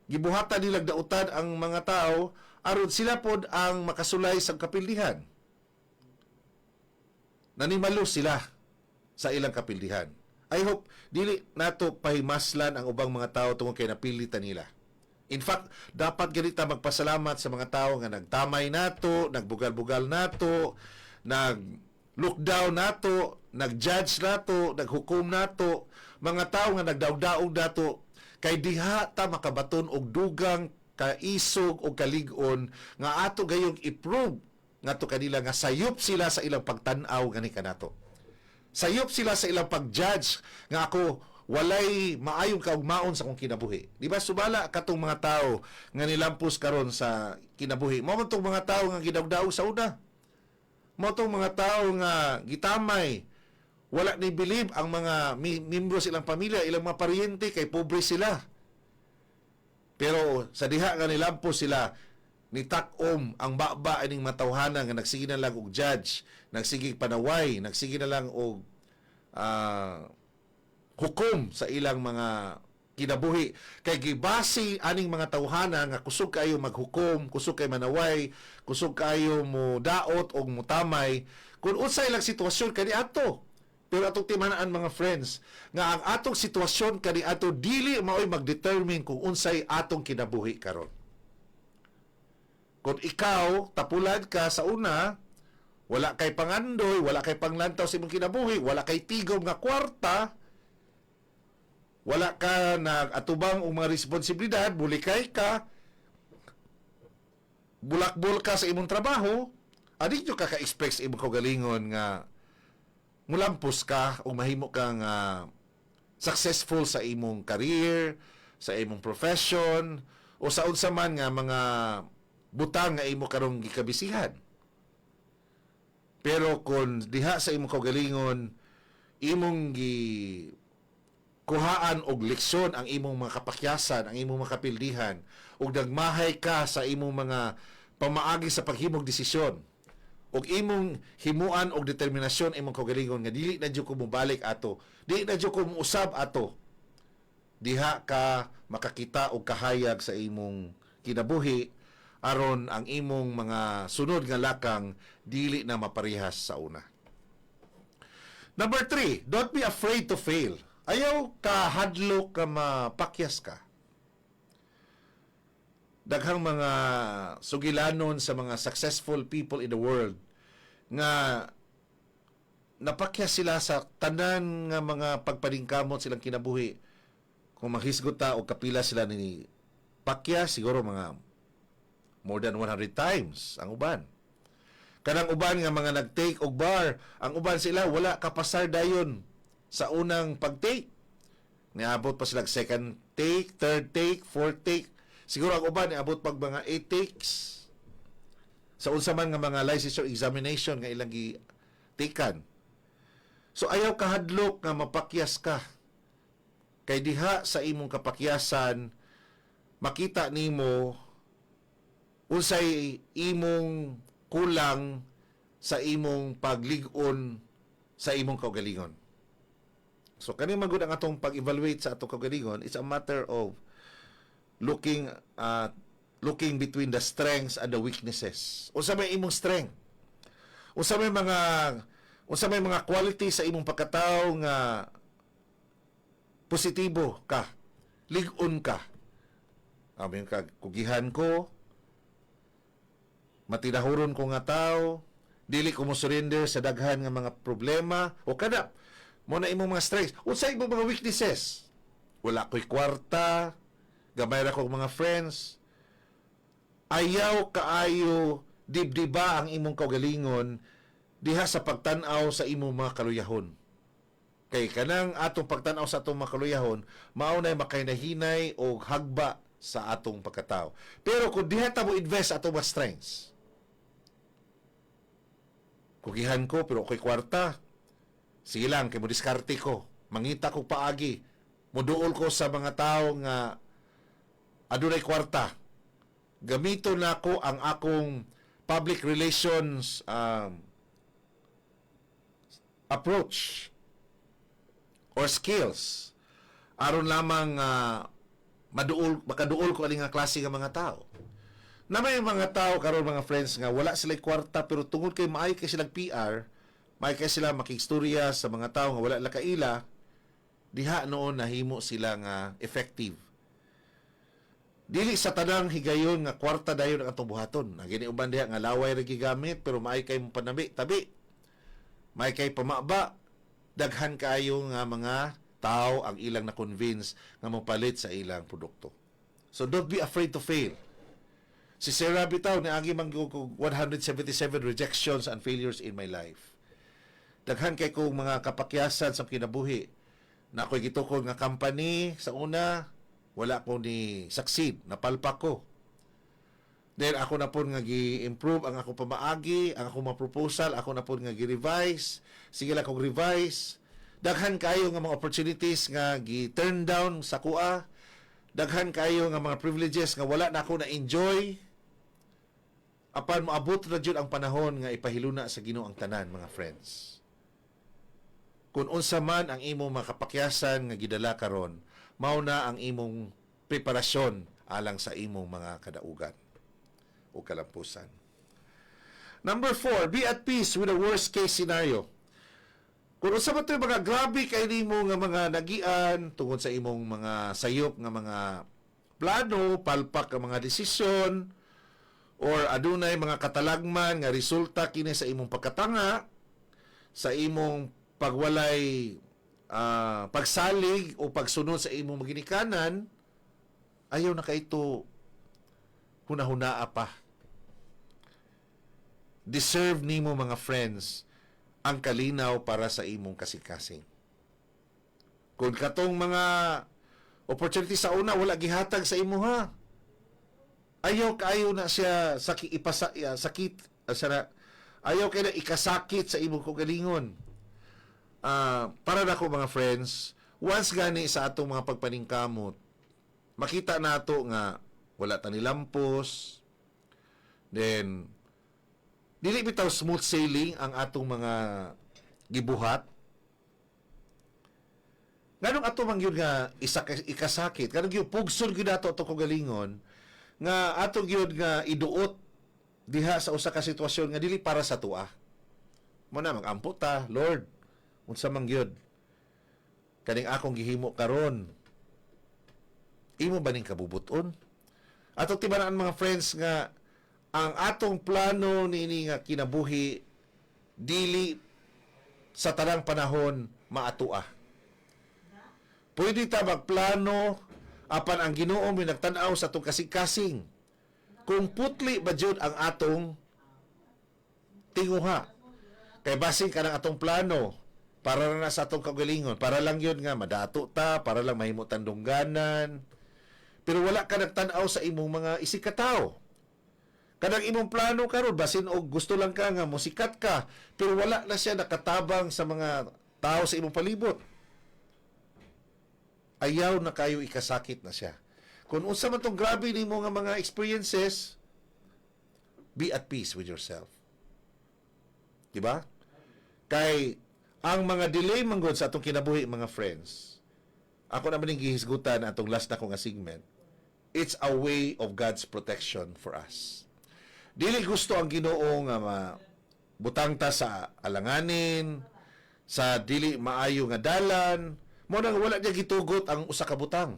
Gibuhatan nilang dautan ang mga tao aron sila pod ang makasulay sa kapildihan. Nanimalo sila sa ilang kapildihan. I hope dili nato pahimaslan ang ubang mga tao tungod kay napilitan nila. In fact, dapat ganita magpasalamat sa mga tao nga nagtamay nato, nagbugal-bugal nato, nag-lookdown nato, nag-judge nato, naghukom nato, mga tao nga nagdaog-daog nato, kay diha ta makabaton og dugang kaisog o kalig-on nga ato gayong i-prove ngadto kanila nga sayop sila sa ilang pagtan-aw gani kanato. Sayop sila sa ilang pag-judge nga ako walay maayong kaugmaon sa kong kinabuhi. Di ba subala katong mga tao nga nilampos karon sa kinabuhi. Mao man tong mga tao nga gidawdaw sa una. Mao tong mga tao nga gitamay. Wala ni believe ang mga miyembro sa ilang pamilya, ilang mga paryente kay pobre sila. Pero sa diha nga nilampos sila, nitakom ang baba ining matawhana nga nagsige na lang og judge, nagsige panaway, nagsige na lang og hukom sa ilang mga kinabuhi. Kay gibasi aning mga tawhana nga kusog kayo maghukom, kusog kay manaway, kusog kayo mo daot og mutamay kung unsay ilang sitwasyon kani ato. Pero atong timanaan mga friends nga ang atong sitwasyon kani ato dili maoy magdetermine kung unsay atong kinabuhi karon. Kung ikaw, tapulad ka sa una, wala kay pangandoy, wala kay panglantaw sa imong kinabuhi, wala kay tigom nga kwarta, wala ka nag-atubang o mga responsibilidad, bulikay ka, bulakbol ka sa imong trabaho, adi nyo ka-expect sa imong kagalingon nga mulampos ka o mahimo kang successful sa imong career, sa imong profession, o sa unsa man nga mga butang nga imo karong gikabisihan. Pero kung diha sa imong kaugalingon imong kuhaan og leksyon ang imong mga kapakyasan, ang imong mga kapildihan, ug nagmahay ka sa imong mga pamaagi sa paghimog desisyon, ug imong himuan og determinasyon imong kaugalingon nga dili na jud ko mobalik ato, dili na jud ko muusab ato, diha ka makakita og kahayag sa imong kinabuhi aron ang imong mga sunod nga lakang dili na maparehas sa una. Number 3, don't be afraid to fail. Ayaw ka hadlok ka mapakyas ka. Daghang mga sugilanon sa mga successful people in the world nga napakyas sila sa tanan nga mga pagpaningkamot silang kinabuhi. Kung maghisgot ta o kapila sila ni pakyas, siguro mga more than 100 times ang uban. Kanang uban nga mga nag-take og bar, ang uban sila wala kapasar dayon sa unang pag-take. Niabot pa sila second take, third take, fourth take. Siguro ang uban niabot pag mga 8 takes. Sa unsa man nga mga licensure examination nga ilang gi-taken. So ayaw kahadlok nga mapakyas ka. Kay diha sa imong kapakyasan makita nimo unsay imong kulang sa imong paglig-on sa imong kaugalingon. So kani magud ang atong pag-evaluate sa atong kaugalingon, it's a matter of looking between the strengths and the weaknesses. Unsa may imong strength? Unsa may mga quality sa imong pagkatao nga positibo ka, lig-on ka. Amin ka kugihan ko, matinahuron ko nga tao, dili ko mo surrender sa daghan nga mga problema, o kada mo na imong mga strengths. Unsay imong mga weaknesses? Wala ko'y kwarta, gamay ra ko mga friends. Ayaw kaayo dibdiba ang imong kaugalingon diha sa pagtan-aw sa imong mga kaluyahon. Kay kanang atong pagtan-aw sa atong mga kaluyahon, mao nay makahinahinay o hagba sa atong pagkatao. Pero kung diha ta mo invest sa atong mga strengths, kugihan ko pero ako'y kwarta, sige lang, kay mo diskarte ko, mangita ko paagi, muduol ko sa mga tao nga adunay kwarta, gamito na ko ang akong public relations approach or skills aron lamang makaduol ko aning nga klase nga mga tao. Na may mga tao karon mga friends nga wala sila kwarta pero tungod kay maay kay silang PR, maay kay sila makigstorya sa mga tao nga wala la kaila, diha noon nahimo sila nga effective. Dili sa tanang higayon nga kwarta dayon ang atong buhaton. Gini uban diha nga laway ra gigamit pero maay kay panami tabi. Maay kay pamaba, daghan kaayo nga mga tao ang ilang na-convince nga mopalit sa ilang produkto. So don't be afraid to fail. Si Sarah bitaw niagi man ko 177 rejections and failures in my life. Daghan kay kong mga kapakyasan sa kinabuhi. Na ako'y gitukod nga company sa una, wala ko ni succeed, napalpak ko. Then ako na po nga gi-improve ang ako pamaagi, ang ako mga proposal, ako na po nga gi-revise, sige lang kong revise. Daghan kayo nga mga opportunities nga gi-turn down sa kuha. Daghan kayo nga mga privileges nga wala na ako na-enjoy. Apan maabot na jud ang panahon nga ipahiluna sa Ginoo ang tanan, mga friends. Kung unsa man ang imong makapakyasan nga gidala karon, mao na ang imong preparasyon alang sa imong mga kadaugan o kalampusan. Number 4, be at peace with the worst case scenario. Kung unsa man to'y mga grabe kay nimo nga mga nagian tungod sa imong mga sayop nga mga plano, palpak nga mga desisyon, or adunay mga katalagman nga resulta kini sa imong pagkatanga, sa imong pagwalay pagsalig o pagsunod sa imong maginikanan, ayaw na kaito hunahunaa pa. Deserve nimo mga friends ang kalinaw para sa imong kasikasing. Kung katong mga opportunity sa una wala gihatag sa imo ha, ayaw kaayo na siya sakit ayaw kay na ikasakit sa imong kaugalingon. Para na ko mga friends, once gani sa atong mga pagpaningkamot, makita nato nga wala ta ni lampos, then dili bitaw smooth sailing ang atong mga gibuhat. Nganong ato man gyud nga ikasakit, kanang gyud pugsol gyud ato atong kagalingon nga ato gyud nga iduot diha sa usa ka sitwasyon nga dili para sa tuwa. Mo na magampo ta, Lord. Unsa man gyud kaning akong gihimo karon, imo ba ning kabubuton? Atong tibanan mga friends nga ang atong plano niini nga kinabuhi dili sa tanang panahon maatua. Pwede ta magplano apan ang Ginoo may nagtan-aw sa atong kasing-kasing kung putli ba jud ang atong tinguha. Kay basing kanang atong plano para na sa atong kagalingon, para lang yun nga madato ta, para lang mahimo tandungganan. Pero wala ka nagtan-aw sa imong mga isikataw. Kanang imong plano karon basin og gusto lang ka nga musikat ka, pero wala na siya nakatabang sa mga tao sa imong palibot. Ayaw na kayo ikasakit na siya. Kung unsa man tong grabe nimo nga mga experiences, be at peace with yourself. Diba? Kay ang mga delay manggod sa atong kinabuhi mga friends, ako naman yung gihisgutan atong last na ko nga segment, it's a way of God's protection for us. Dili gusto ang Ginoo nga butang ta sa alanganin, sa dili maayo nga dalan, mo nang wala niya gitugot ang usa ka butang.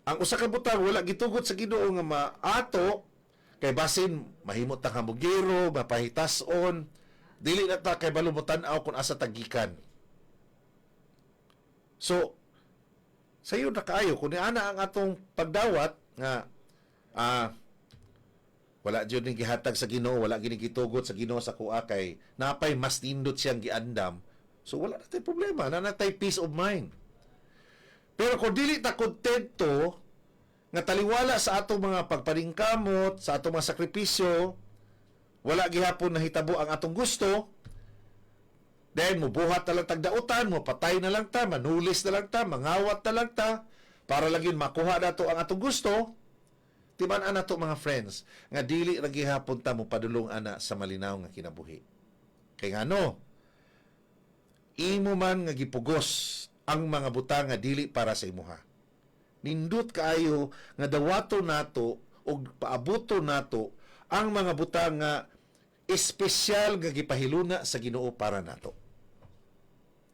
Ang usa ka butang wala gitugot sa Ginoo nga maato kay basin mahimot ta hamugero, mapahitason, dili na ta kay balumutan-aw kung asa tagikan. So, sayo na kaayo kung ana ang atong pagdawat nga wala jud ning gihatag sa Ginoo, wala gini gitugot sa Ginoo sa kuha kay napay mas nindot siyang giandam. So wala na tay problema, na natay peace of mind. Pero kung dili ta kontento nga taliwala sa atong mga pagpaningkamot, sa atong mga sakripisyo, wala gihapon nahitabo ang atong gusto, then mubuhat na lang tagdautan, mo patay na lang ta, manulis na lang ta, mangawat na lang ta, para lang yun makuha nato ang atong gusto. Timan na to mga friends, nga dili ra gihapon ta mo padulong ana sa malinaw nga kinabuhi. Kay ngano, imo man nga gipugos ang mga butang nga dili para sa imuha. Nindot kaayo nga dawato nato o paabuto nato ang mga butang nga espesyal nga gipahiluna sa Ginoo para nato.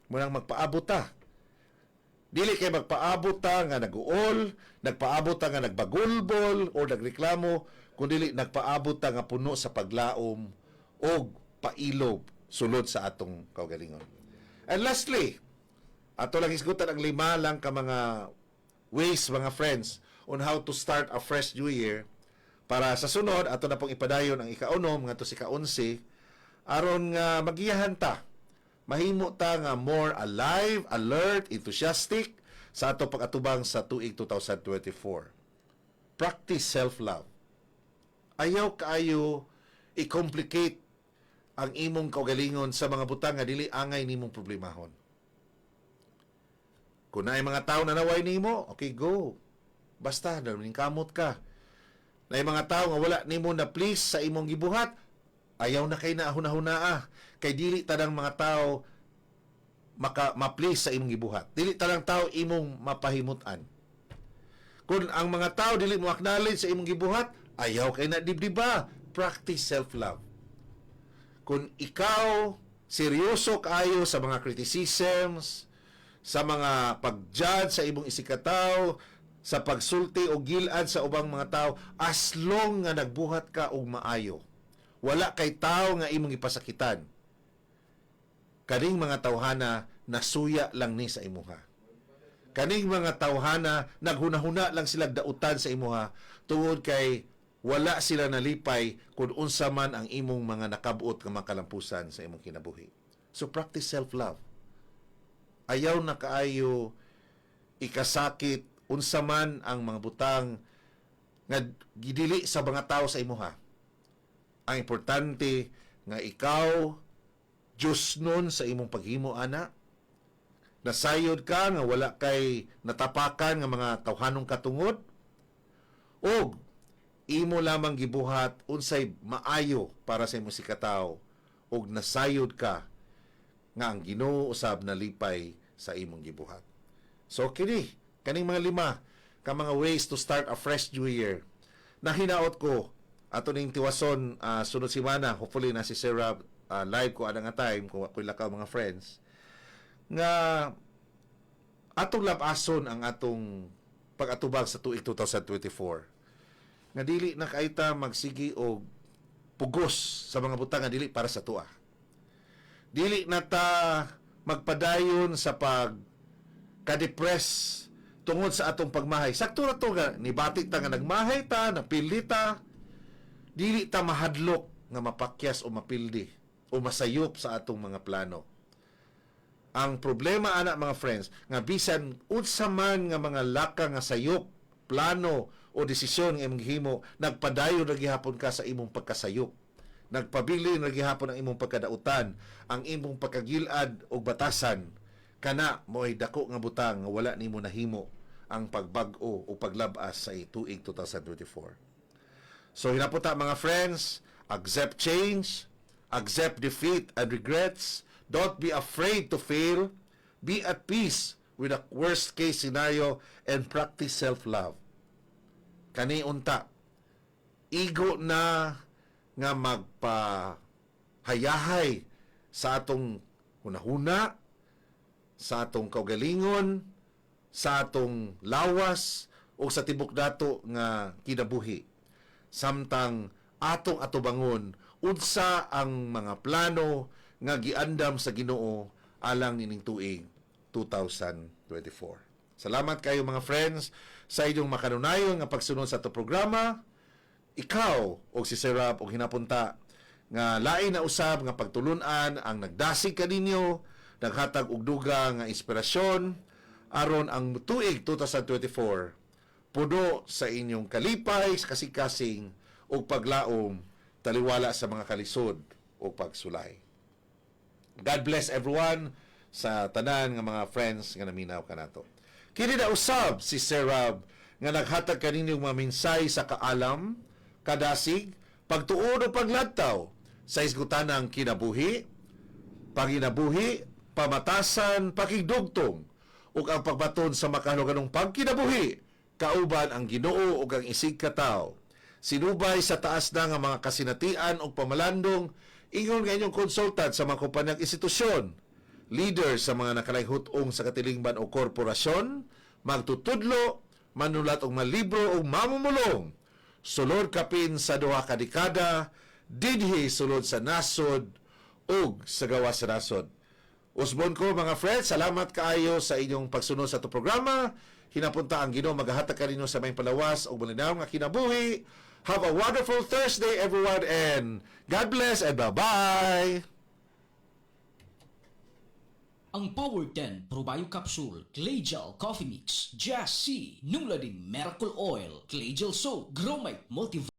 Munang magpaabot ta. Dili kay magpaabot ta nga nag-uol, nagpaabot ta nga nagbagulbol o nagreklamo, kundi nagpaabot ta nga puno sa paglaom o pailob sulod sa atong kaugalingon. And lastly, ato lang isgutan ang 5 lang ka mga ways, mga friends, on how to start a fresh new year para sa sunod, ato na pong ipadayon ang ika-9 nga to si ka-11, aron nga magiyahan ta, mahimo ta nga more alive, alert, enthusiastic sa ato pag-atubang sa tuig 2024. Practice self-love. Ayaw kaayo i-complicate ang imong kaugalingon sa mga butang nga dili angay nimong problemahon. Kung naay mga tao na naway nimo, okay, go. Basta, dalawin kamot ka. Naay mga tao nga wala nimo na please sa imong gibuhat, ayaw na kay na hunahunaa. Kay dili tanang mga tao ma-please sa imong gibuhat. Dili tanang tao imong mapahimutan. Kung ang mga tao dili mo acknowledge sa imong gibuhat, ayaw kay na dibdiba. Practice self-love. Kung ikaw seryoso kaayo sa mga criticisms, sa mga pag-judge sa imong isikataw, sa pagsulti o gilad sa ubang mga tao, as long nga nagbuhat ka og maayo, wala kay tao nga imong ipasakitan, kaning mga tawhana nasuya lang ni sa imuha. Kaning mga tawhana naghunahuna lang sila dautan sa imuha tungod kay wala sila nalipay kung unsa man ang imong mga nakabuot nga makalampusan sa imong kinabuhi. So practice self-love. Ayaw na kaayo ikasakit unsa man ang mga butang nga gidili sa mga tao sa imuha. Ang importante nga ikaw Diyos nun sa imong paghimo ana, nasayod ka nga wala kay natapakan nga mga tawhanong katungod, o imo lamang gibuhat unsay maayo para sa imong sikataw, og nasayod ka nga ang Ginoo usab nalipay sa imong gibuhat. So kaning mga 5 ka mga ways to start a fresh new year. Nahinaot ko ato ning tiwason sunod semana, hopefully na si Sir Rob live ko ada nga time kung ako'y lakaw mga friends nga atong labason ang atong pag-atubag sa tuig 2024 nga dili na kaita magsigi og pugos sa mga butang nga dili para sa tuwa. Dili na ta magpadayon sa pag-depress tungod sa atong pagmahay. Sakto na to nga nibatik ta nga nagmahay ta, napildi ta, dili ta mahadlok nga mapakyas o mapildi o masayop sa atong mga plano. Ang problema ana mga friends nga bisan unsa man nga mga laka nga sayop, plano o desisyon nga imong gihimo, nagpadayon ra gihapon ka sa imong pagkasayop. Nagpabili ra gihapon ang imong pagkadautan, ang imong pagkagilad og batasan, kana mo'y dako nga butang nga wala nimo nahimo ang pagbag-o o paglabas sa tuig 2024. So hinaputa mga friends, accept change, accept defeat and regrets. Don't be afraid to fail. Be at peace with the worst case scenario and practice self-love. Kani unta, igo na nga magpahayahay sa atong hunahuna, sa atong kaugalingon, sa atong lawas, o sa tibok dato nga kinabuhi. Samtang atong atubangon, unsa ang mga plano nga giandam sa Ginoo alang nining tuig 2024. Salamat kayo mga friends sa inyong makanunayon nga pagsunod sa itong programa. Ikaw o si Sir Rob o hinapunta nga lain na usab nga pagtulunan ang nagdasig kaninyo, naghatag og duga nga inspirasyon aron ang tuig 2024 puno sa inyong kalipay, kasing-kasing o paglaom taliwala sa mga kalisod o pagsulay. God bless everyone sa tanan nga mga friends nga naminaw kanato. Kini na usab si Sir Rob nga naghatag kaninyong mga minsay sa kaalam, kadasig, pagtuon o pagladtaw sa isgutanang kinabuhi, panginabuhi, pamatasan, pakigdugtong, ug ang pagbaton sa makahaluganong pagkinabuhi, kauban ang Ginoo ug ang isig katawo. Sinubay sa taas na nga mga kasinatian o pamalandong, ingon nga inyong konsultant sa mga kumpanyang institusyon, leader sa mga nakalayhutong sa katilingban o korporasyon, magtutudlo, manulat og malibro o mamumulong, sulod kapin sa 2 ka dekada, dinhi sulod sa nasod ug sa gawas sa nasod. Usbon ko mga friends, salamat kaayo sa inyong pagsunod sa itong programa. Hinapunta ang Ginoo maghahatag kaninyo sa may palawas o malinaw nga kinabuhi. Have a wonderful Thursday everyone and God bless and bye-bye! Ang Power 10 Probio Capsule, Clay Gel Coffee Mix, Just C, Nunglading Miracle Oil, Clay Gel Soap, Gromite Multi